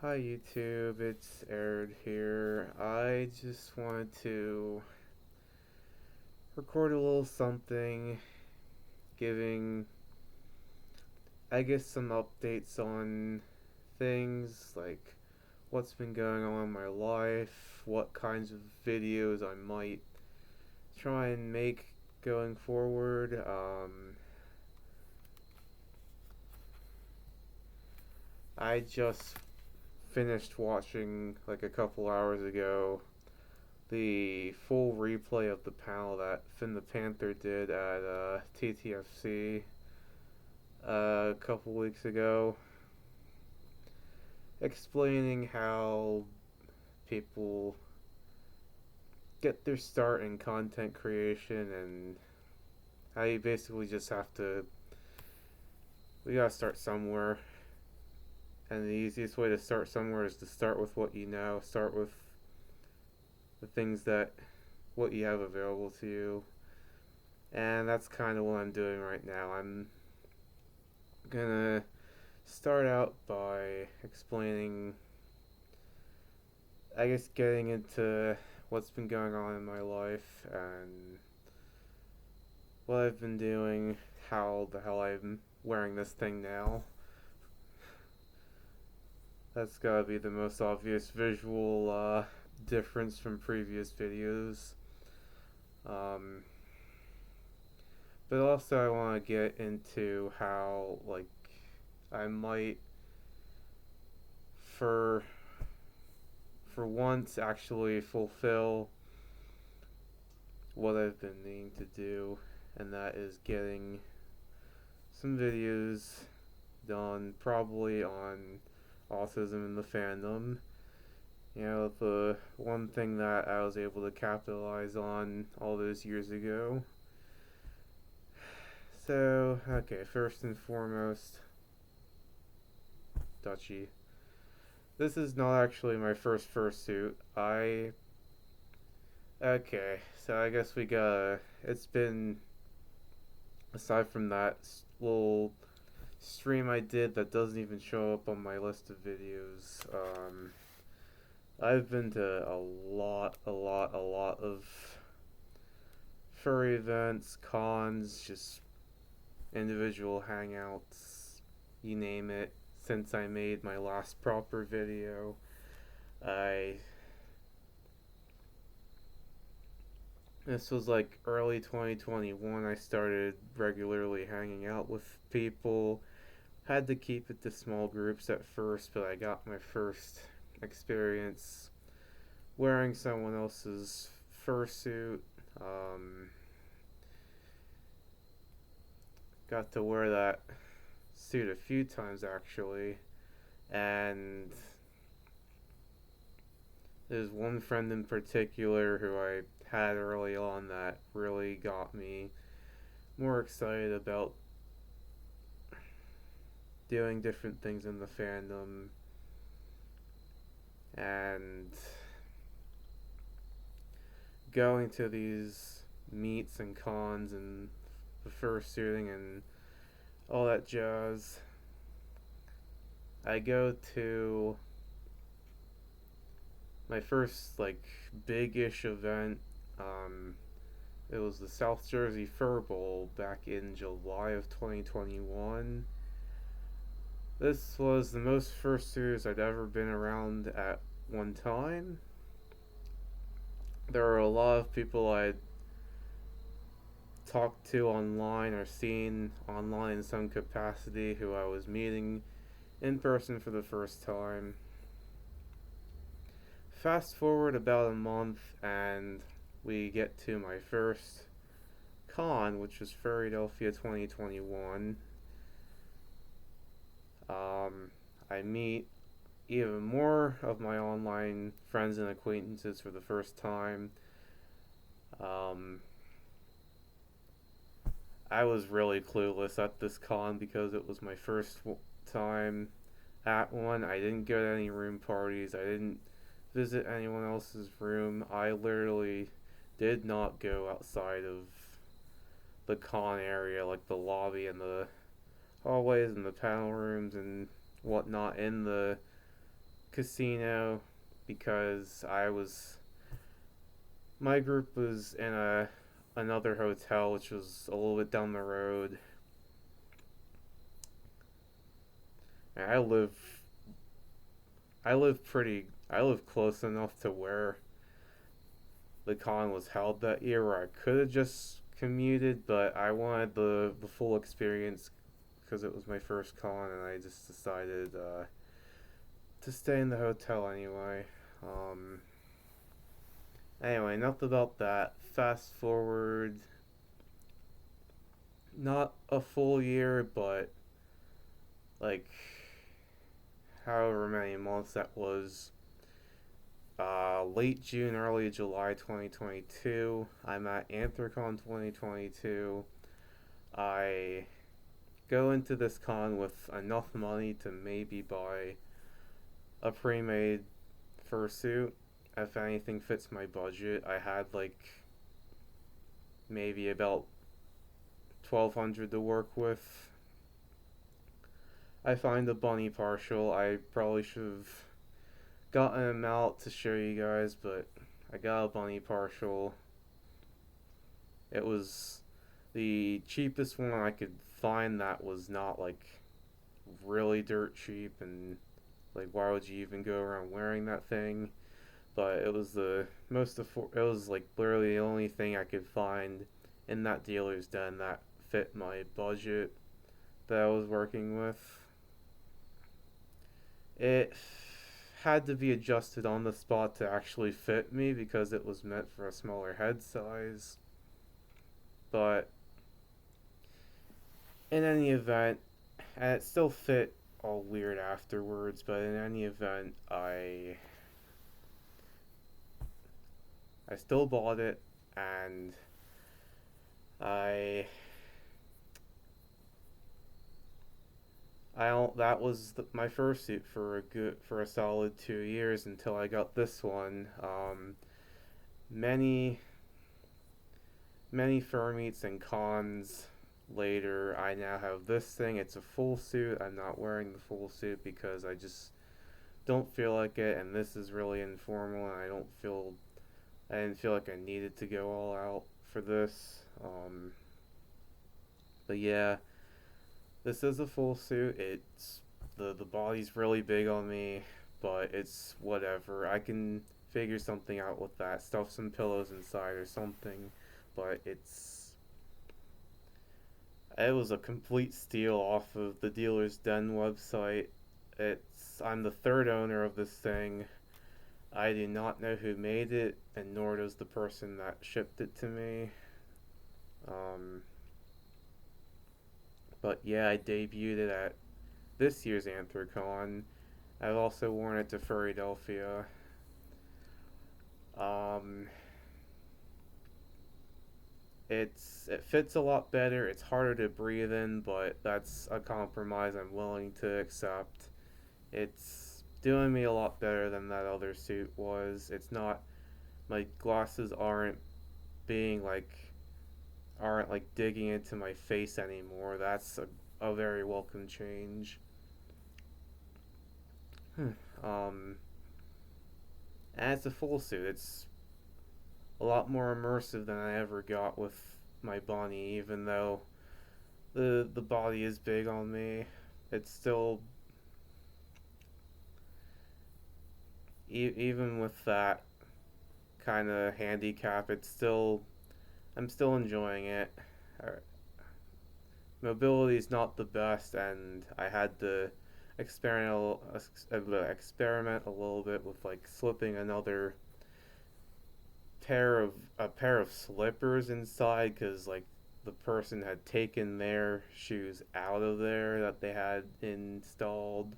Hi YouTube, it's Arid here. I just wanted to record a little something, giving, I guess, some updates on things like what's been going on in my life, what kinds of videos I might try and make going forward. I just finished watching like a couple hours ago the full replay of the panel that Finn the Panther did at TTFC a couple weeks ago, explaining how people get their start in content creation and how you basically just have to, we gotta start somewhere. And the easiest way to start somewhere is to start with what you know, start with the things that, what you have available to you. And that's kind of what I'm doing right now. I'm gonna start out by explaining, I guess, getting into what's been going on in my life and what I've been doing, how the hell I'm wearing this thing now. That's gotta be the most obvious visual difference from previous videos. Um, but also, I want to get into how, like, I might, for once, actually fulfill what I've been needing to do, and that is getting some videos done, probably on autism in the fandom. You know, the one thing that I was able to capitalize on all those years ago. So, okay, first and foremost, Dutchy. This is not actually my first fursuit. Okay, so I guess we got. It's been. Aside from that little stream I did that doesn't even show up on my list of videos, I've been to a lot of furry events, cons, just individual hangouts, you name it. Since I made my last proper video, I this was like early 2021. I started regularly hanging out with people. Had to keep it to small groups at first, but I got my first experience wearing someone else's fursuit. Um, got to wear that suit a few times actually, and there's one friend in particular who I had early on that really got me more excited about doing different things in the fandom and going to these meets and cons and the fursuiting and all that jazz. I go to my first like big-ish event. It was the South Jersey Fur Bowl back in July of 2021. This was the most fursuiters I'd ever been around at one time. There were a lot of people I'd talked to online or seen online in some capacity who I was meeting in person for the first time. Fast forward about a month and we get to my first con, which was Philadelphia 2021. I meet even more of my online friends and acquaintances for the first time. Um, I was really clueless at this con because it was my first time at one. I didn't go to any room parties. I didn't visit anyone else's room. I literally did not go outside of the con area, like the lobby and the hallways and the panel rooms and whatnot in the casino because my group was in another hotel which was a little bit down the road. And I live close enough to where the con was held that year where I could have just commuted, but I wanted the full experience because it was my first con, and I just decided to stay in the hotel anyway. Um, anyway, enough about that. Fast forward, not a full year, but like however many months that was. Late June, early July 2022. I'm at Anthrocon 2022. I go into this con with enough money to maybe buy a pre-made fursuit if anything fits my budget. I had like maybe about 1200 to work with. I find a bunny partial. I probably should have gotten him out to show you guys, but I got a bunny partial. It was the cheapest one I could find that was not like really dirt cheap, and like why would you even go around wearing that thing? But it was the it was like literally the only thing I could find in that dealer's den that fit my budget that I was working with. It had to be adjusted on the spot to actually fit me because it was meant for a smaller head size. But in any event, and it still fit all weird afterwards, but in any event, I still bought it, and I I don't, that was my first suit for a solid 2 years until I got this one. Many many fur meets and cons later, I now have this thing. It's a full suit. I'm not wearing the full suit because I just don't feel like it, and this is really informal, and I didn't feel like I needed to go all out for this. But yeah, this is a full suit. It's the body's really big on me, but it's whatever. I can figure something out with that. Stuff some pillows inside or something. But it was a complete steal off of the Dealer's Den website. I'm the third owner of this thing. I do not know who made it, and nor does the person that shipped it to me. Um, but yeah, I debuted it at this year's Anthrocon. I've also worn it to Furrydelphia. Um, it fits a lot better. It's harder to breathe in, but that's a compromise I'm willing to accept. It's doing me a lot better than that other suit was. It's not my glasses being like aren't like digging into my face anymore. That's a very welcome change. um, and it's a full suit. It's a lot more immersive than I ever got with my bunny, even though the body is big on me. It's still even with that kind of handicap, I'm still enjoying it. Mobility is not the best, and I had to experiment a little bit with like slipping a pair of slippers inside because like the person had taken their shoes out of there that they had installed.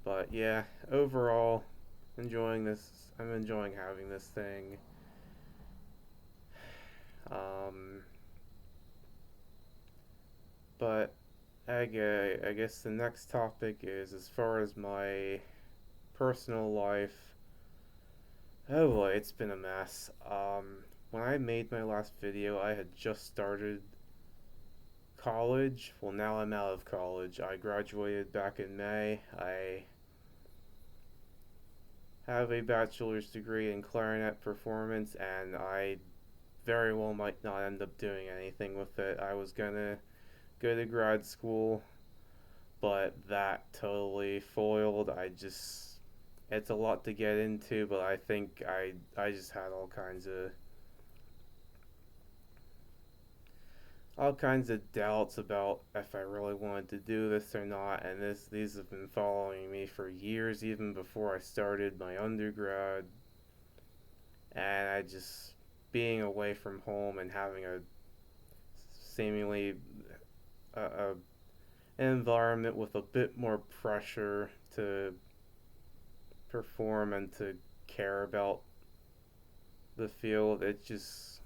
But yeah, overall, enjoying this. I'm enjoying having this thing. Um, but I guess the next topic is as far as my personal life. Oh boy, it's been a mess. When I made my last video, I had just started college. Well, now I'm out of college. I graduated back in May. I have a bachelor's degree in clarinet performance, and I very well might not end up doing anything with it. I was gonna go to grad school, but that totally foiled. It's a lot to get into, but I think I just had all kinds of doubts about if I really wanted to do this or not, and these have been following me for years, even before I started my undergrad. And I just being away from home and having a seemingly a an environment with a bit more pressure to perform and to care about the field, it just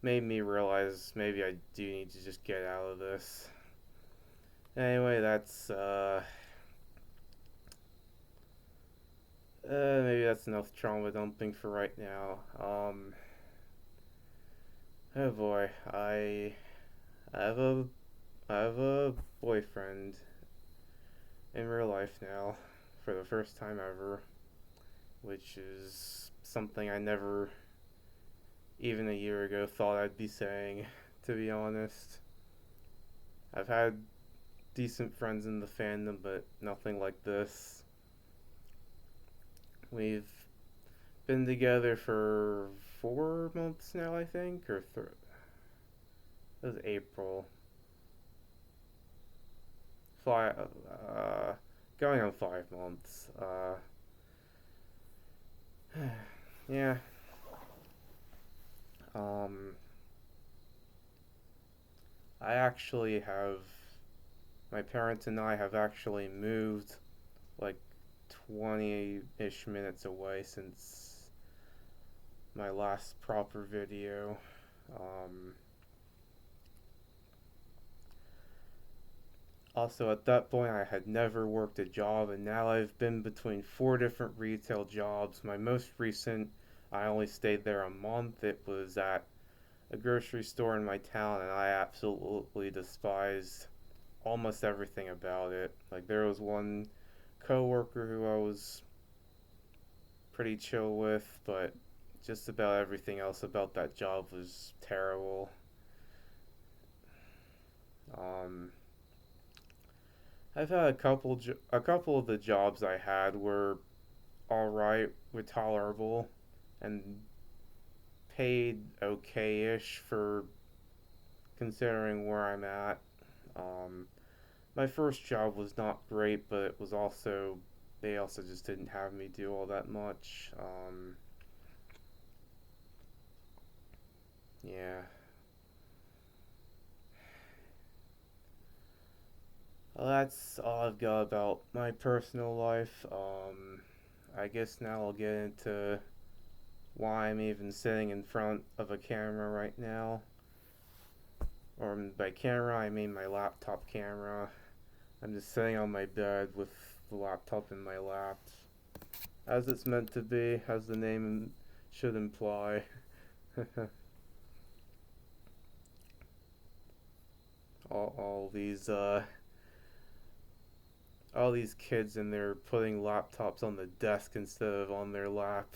made me realize maybe I do need to just get out of this. Anyway, maybe that's enough trauma dumping for right now. Oh boy, I have a I have a boyfriend in real life now for the first time ever, which is something I never even a year ago thought I'd be saying, to be honest. I've had decent friends in the fandom, but nothing like this. We've been together for 4 months now, I think, it was April. Five, going on 5 months. Yeah. Um, I actually have my parents and I have actually moved like 20-ish minutes away since my last proper video. Um, Also, at that point, I had never worked a job, and now I've been between 4 different retail jobs. My most recent, I only stayed there a month. It was at a grocery store in my town, and I absolutely despised almost everything about it. Like, there was one coworker who I was pretty chill with, but just about everything else about that job was terrible. Um, I've had a couple of the jobs I had were all right, were tolerable, and paid okay-ish for considering where I'm at. Um, my first job was not great, but it was also they also just didn't have me do all that much. Yeah. Well, that's all I've got about my personal life. I guess now I'll get into why I'm even sitting in front of a camera right now. Or by camera, I mean my laptop camera. I'm just sitting on my bed with the laptop in my lap, as it's meant to be, as the name should imply. all these all these kids and they're putting laptops on the desk instead of on their lap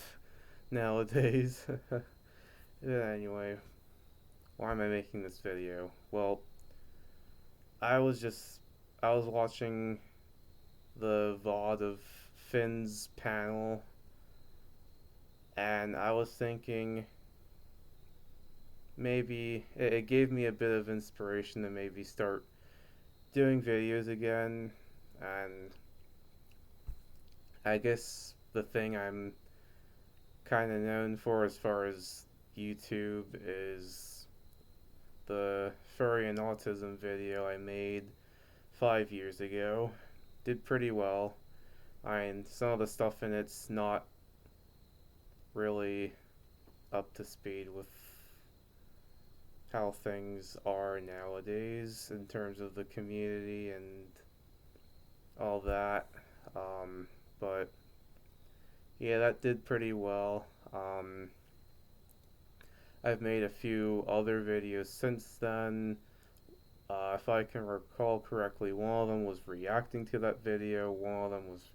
nowadays. Anyway, why am I making this video? Well, I was just I was watching the VOD of Finn's panel, and I was thinking maybe it gave me a bit of inspiration to maybe start doing videos again. And I guess the thing I'm kind of known for as far as YouTube is the furry and autism video I made 5 years ago. Did pretty well. And some of the stuff in it's not really up to speed with how things are nowadays in terms of the community and all that. But yeah, that did pretty well. I've made a few other videos since then. If I can recall correctly, one of them was reacting to that video, one of them was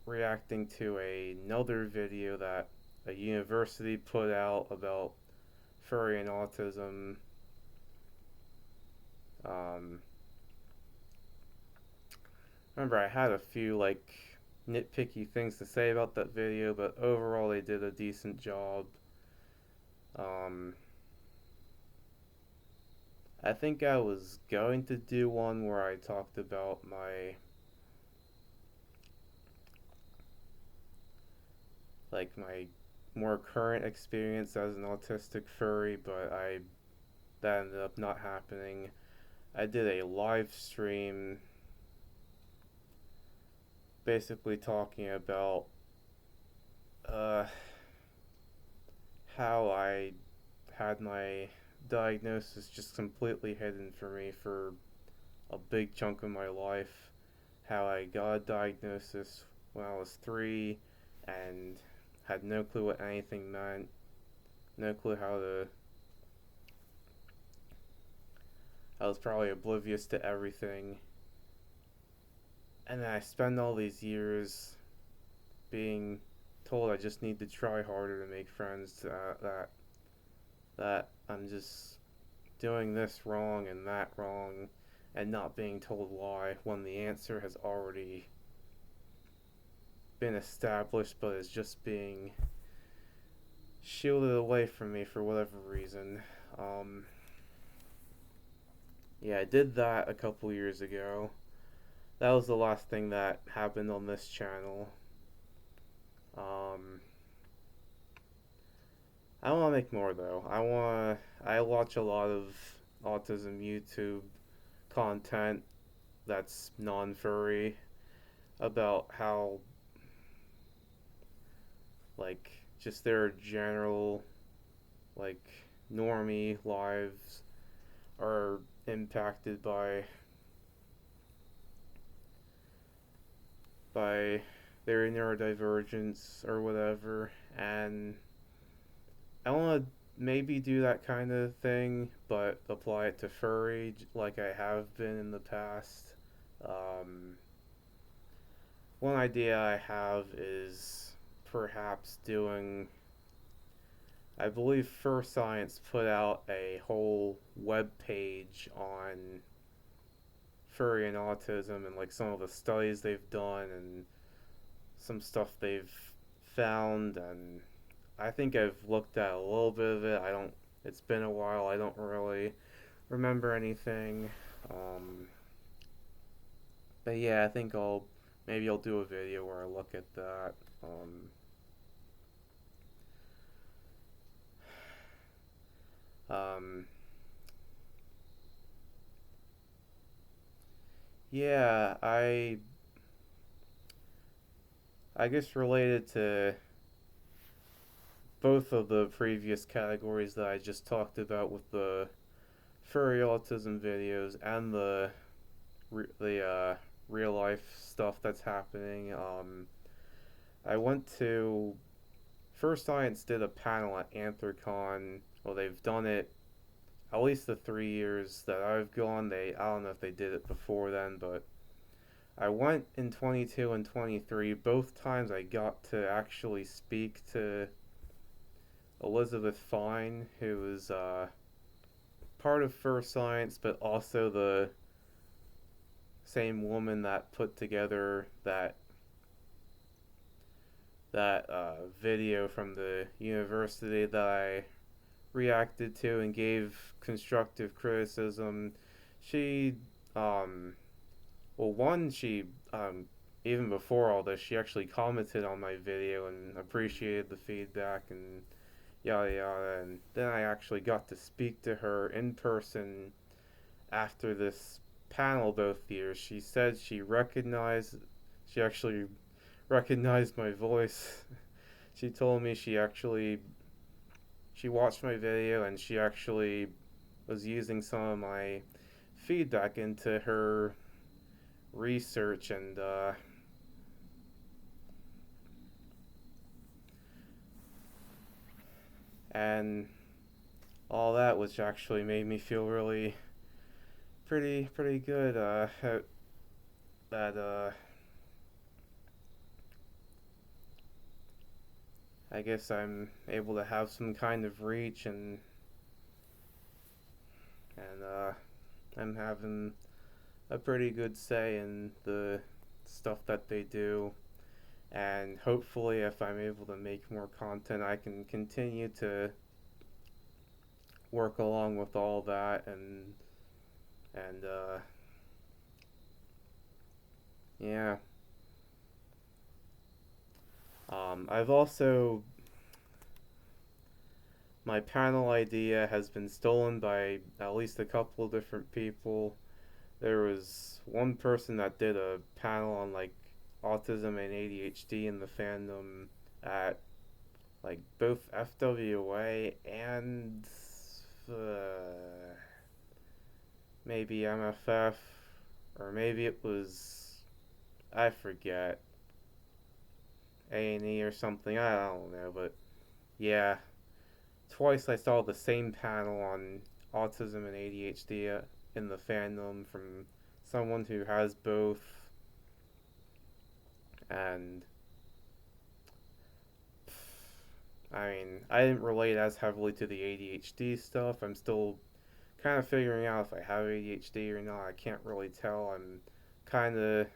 reacting to another video that a university put out about furry and autism. Um, Remember, I had a few nitpicky things to say about that video, but overall they did a decent job. Um, I think I was going to do one where I talked about my more current experience as an autistic furry, but that ended up not happening. I did a live stream basically talking about uh, how I had my diagnosis just completely hidden from me for a big chunk of my life. How I got a diagnosis when I was 3 and had no clue what anything meant, no clue how to. I was probably oblivious to everything. And then I spend all these years being told I just need to try harder to make friends, that I'm just doing this wrong and that wrong, and not being told why when the answer has already been established but is just being shielded away from me for whatever reason. Yeah, I did that a couple years ago. That was the last thing that happened on this channel. Um, I want to make more though. I watch a lot of autism YouTube content that's non-furry about how just their general like normie lives are impacted by their neurodivergence or whatever, and I want to maybe do that kind of thing, but apply it to furry like I have been in the past. Um, One idea I have is perhaps doing. I believe Fur Science put out a whole web page on furry and autism and some of the studies they've done and some stuff they've found, and I think I've looked at a little bit of it. I don't. It's been a while. I don't really remember anything. Um, but yeah, I think I'll do a video where I look at that. Um, yeah, I guess related to both of the previous categories that I just talked about with the furry autism videos and the real life stuff that's happening. I went to First Science did a panel at Anthrocon. Well, they've done it at least the 3 years that I've gone. I don't know if they did it before then, but I went in 22 and 23. Both times I got to actually speak to Elizabeth Fine, who is part of First Science, but also the same woman that put together that video from the university that I reacted to and gave constructive criticism. She, well, one, she, even before all this, she actually commented on my video and appreciated the feedback and yada yada. And then I actually got to speak to her in person after this panel both years. She said she actually recognized my voice. She told me she watched my video and she actually was using some of my feedback into her research and all that, which actually made me feel really pretty good. That I guess I'm able to have some kind of reach, and I'm having a pretty good say in the stuff that they do. And hopefully, if I'm able to make more content, I can continue to work along with all that, and yeah. I've also My panel idea has been stolen by at least a couple of different people. There was one person that did a panel on like autism and ADHD in the fandom at like both FWA and maybe MFF, or maybe it was, I forget, A&E or something. I don't know, but yeah, twice I saw the same panel on autism and ADHD in the fandom from someone who has both, and I mean, I didn't relate as heavily to the ADHD stuff. I'm still kind of figuring out if I have ADHD or not. I can't really tell. I'm kind of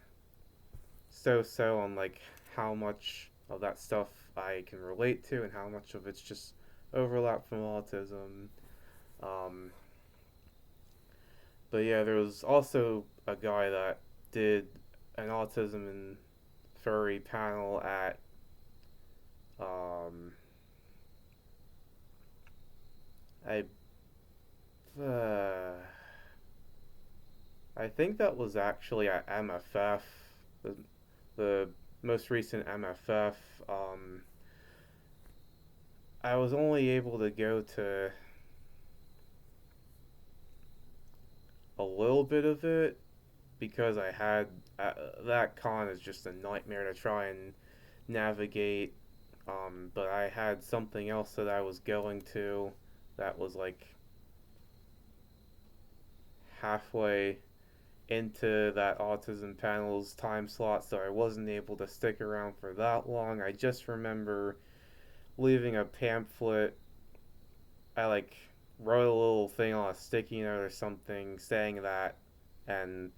so on like how much of that stuff I can relate to and how much of it's just overlap from autism. Um, but yeah, there was also a guy that did an autism and furry panel at um, I uh, I think that was actually at MFF, the the most recent MFF. I was only able to go to a little bit of it because I had that con is just a nightmare to try and navigate. But I had something else that I was going to that was like halfway into that autism panel's time slot, so I wasn't able to stick around for that long. I just remember leaving a pamphlet. I like wrote a little thing on a sticky note or something saying that, and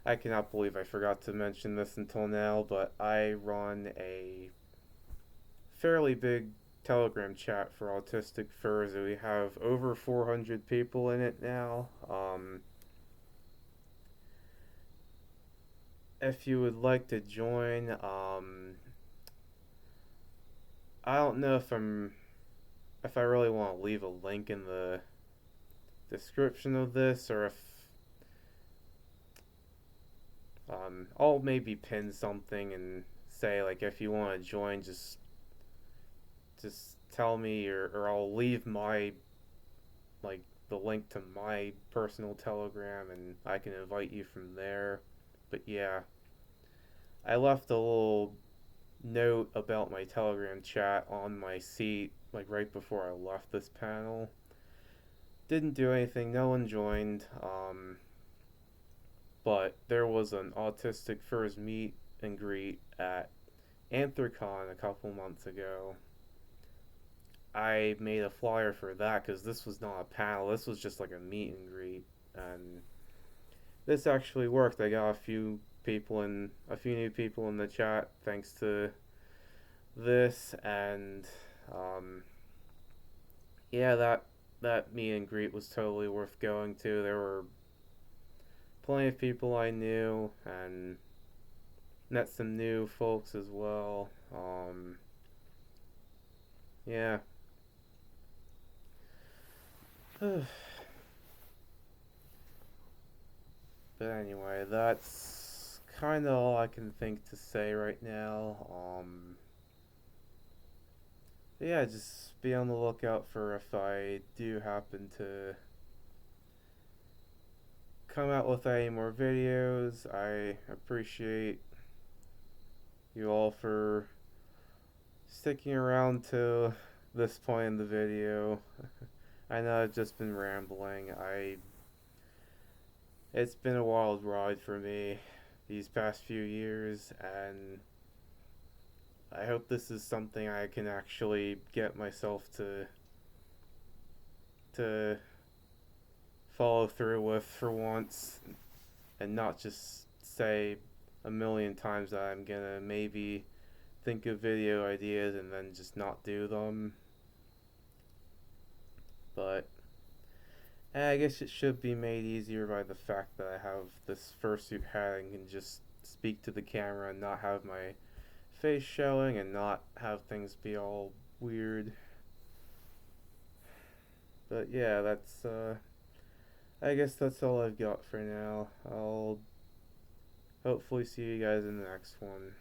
I cannot believe I forgot to mention this until now, but I run a fairly big Telegram chat for autistic furs. We have over 400 people in it now. If you would like to join, I don't know if I really want to leave a link in the description of this, or if I'll maybe pin something and say like if you want to join, just tell me, or I'll leave my like the link to my personal Telegram and I can invite you from there. But yeah, I left a little note about my Telegram chat on my seat like right before I left this panel. Didn't do anything, no one joined. But there was an autistic furs meet and greet at Anthrocon a couple months ago. I made a flyer for that because this was not a panel. This was just like a meet and greet, and this actually worked. I got a few new people in the chat thanks to this, and um, yeah, that meet and greet was totally worth going to. There were plenty of people I knew and met some new folks as well. Yeah. But anyway, that's kind of all I can think to say right now. Yeah, just be on the lookout for if I do happen to come out with any more videos. I appreciate you all for sticking around to this point in the video. I know I've just been rambling. It's been a wild ride for me these past few years, and I hope this is something I can actually get myself to follow through with for once, and not just say a million times that I'm gonna maybe think of video ideas and then just not do them. But I guess it should be made easier by the fact that I have this fursuit hat and can just speak to the camera and not have my face showing and not have things be all weird. But yeah, that's I guess that's all I've got for now. I'll hopefully see you guys in the next one.